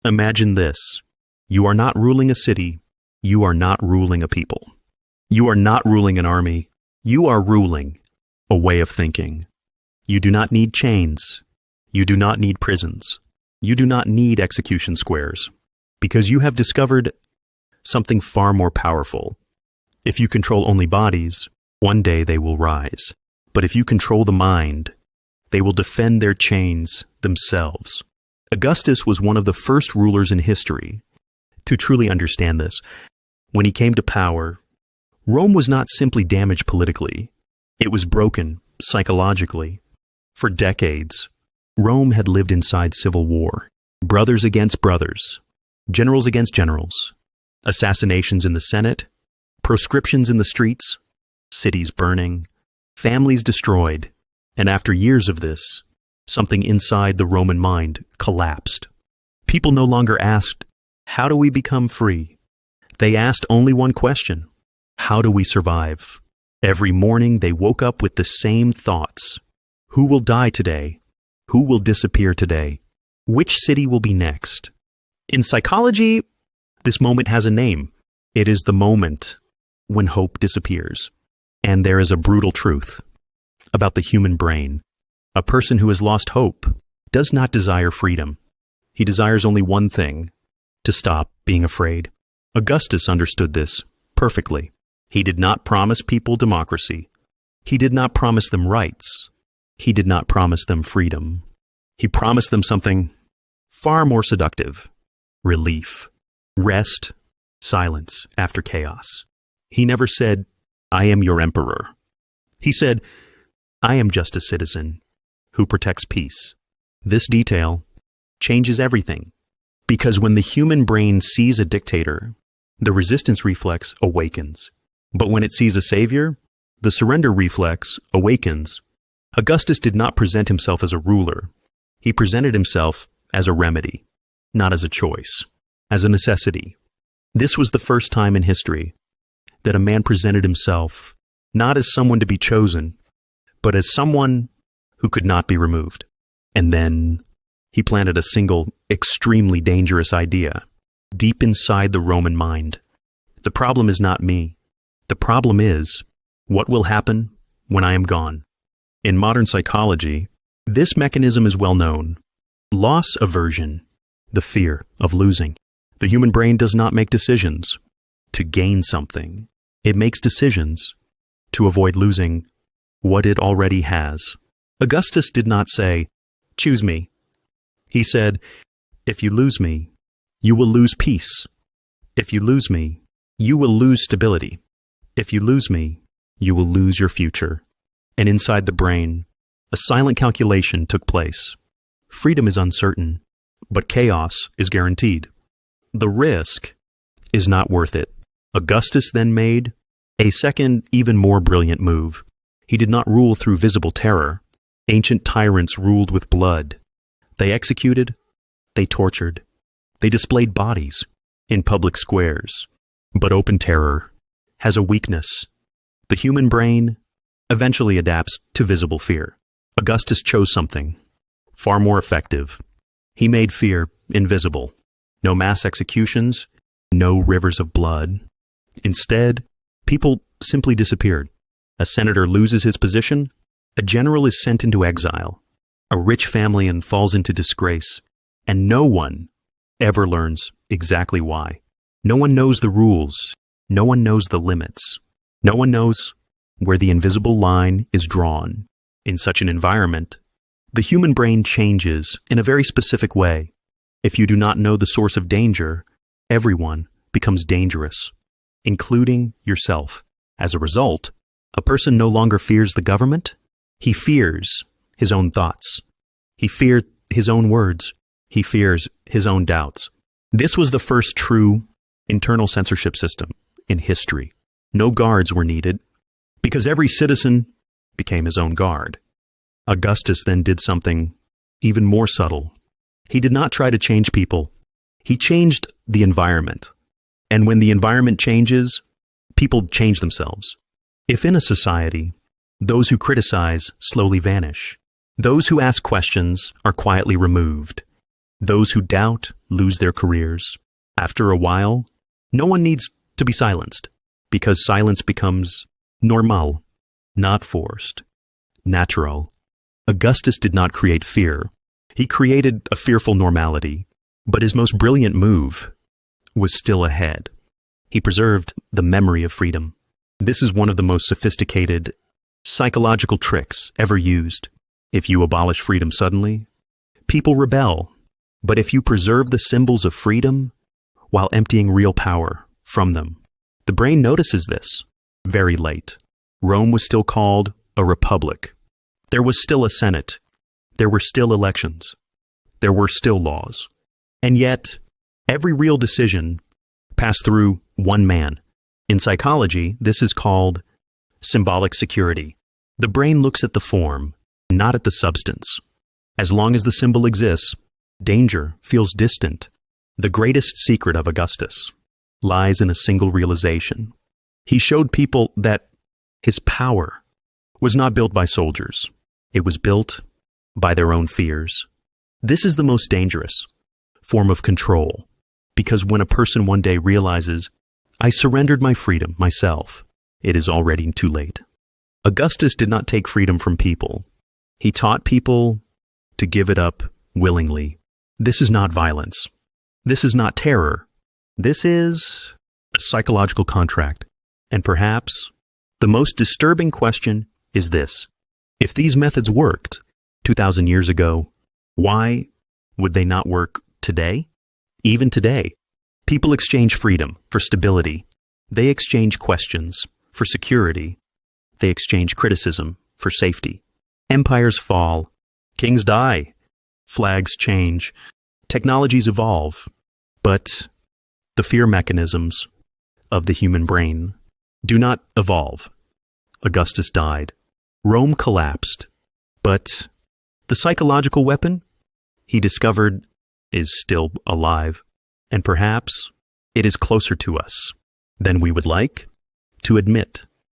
Imagine this. You are not ruling a city. You are not ruling a people. You are not ruling an army. You are ruling a way of thinking. You do not need chains. You do not need prisons. You do not need execution squares, because you have discovered something far more powerful. If you control only bodies, one day they will rise. But if you control the mind, they will defend their chains themselves. Augustus was one of the first rulers in history to truly understand this. When he came to power, Rome was not simply damaged politically. It was broken psychologically. For decades, Rome had lived inside civil war. Brothers against brothers, generals against generals, assassinations in the Senate, proscriptions in the streets, cities burning, families destroyed. And after years of this, something inside the Roman mind collapsed. People no longer asked, "How do we become free?" They asked only one question: how do we survive? Every morning they woke up with the same thoughts. Who will die today? Who will disappear today? Which city will be next? In psychology, this moment has a name. It is the moment when hope disappears. And there is a brutal truth about the human brain. A person who has lost hope does not desire freedom. He desires only one thing: to stop being afraid. Augustus understood this perfectly. He did not promise people democracy. He did not promise them rights. He did not promise them freedom. He promised them something far more seductive: relief, rest, silence after chaos. He never said, "I am your emperor." He said, "I am just a citizen who protects peace." This detail changes everything, because when the human brain sees a dictator, the resistance reflex awakens. But when it sees a savior, the surrender reflex awakens. Augustus did not present himself as a ruler. He presented himself as a remedy, not as a choice, as a necessity. This was the first time in history that a man presented himself not as someone to be chosen, but as someone who could not be removed. And then he planted a single, extremely dangerous idea deep inside the Roman mind. The problem is not me. The problem is, what will happen when I am gone? In modern psychology, this mechanism is well known. Loss aversion, the fear of losing. The human brain does not make decisions to gain something. It makes decisions to avoid losing what it already has. Augustus did not say, "Choose me." He said, "If you lose me, you will lose peace. If you lose me, you will lose stability. If you lose me, you will lose your future." And inside the brain, a silent calculation took place. Freedom is uncertain, but chaos is guaranteed. The risk is not worth it. Augustus then made a second, even more brilliant move. He did not rule through visible terror. Ancient tyrants ruled with blood. They executed, they tortured, they displayed bodies in public squares. But open terror has a weakness. The human brain eventually adapts to visible fear. Augustus chose something far more effective. He made fear invisible. No mass executions, no rivers of blood. Instead, people simply disappeared. A senator loses his position. A general is sent into exile. A rich family falls into disgrace. And no one ever learns exactly why. No one knows the rules. No one knows the limits. No one knows where the invisible line is drawn. In such an environment, the human brain changes in a very specific way. If you do not know the source of danger, everyone becomes dangerous, including yourself. As a result, a person no longer fears the government. He fears his own thoughts. He fears his own words. He fears his own doubts. This was the first true internal censorship system in history. No guards were needed, because every citizen became his own guard. Augustus then did something even more subtle. He did not try to change people. He changed the environment. And when the environment changes, people change themselves. If in a society, those who criticize slowly vanish, those who ask questions are quietly removed, Those who doubt lose their careers. After a while, no one needs to be silenced, because silence becomes normal, not forced, natural. Augustus did not create fear. He created a fearful normality, but his most brilliant move was still ahead. He preserved the memory of freedom. This is one of the most sophisticated psychological tricks ever used. If you abolish freedom suddenly, people rebel. But if you preserve the symbols of freedom while emptying real power from them, the brain notices this very late. Rome was still called a republic. There was still a Senate. There were still elections. There were still laws. And yet, every real decision passed through one man. In psychology, this is called symbolic security. The brain looks at the form, not at the substance. As long as the symbol exists, danger feels distant. The greatest secret of Augustus lies in a single realization. He showed people that his power was not built by soldiers. It was built by their own fears. This is the most dangerous form of control, because when a person one day realizes, I surrendered my freedom myself, it is already too late. Augustus did not take freedom from people. He taught people to give it up willingly. This is not violence. This is not terror. This is a psychological contract. And perhaps the most disturbing question is this. If these methods worked 2,000 years ago, why would they not work today? Even today, people exchange freedom for stability. They exchange questions for security. They exchange criticism for safety. Empires fall. Kings die. Flags change. Technologies evolve. But the fear mechanisms of the human brain do not evolve. Augustus died. Rome collapsed. But the psychological weapon he discovered is still alive. And perhaps it is closer to us than we would like to admit.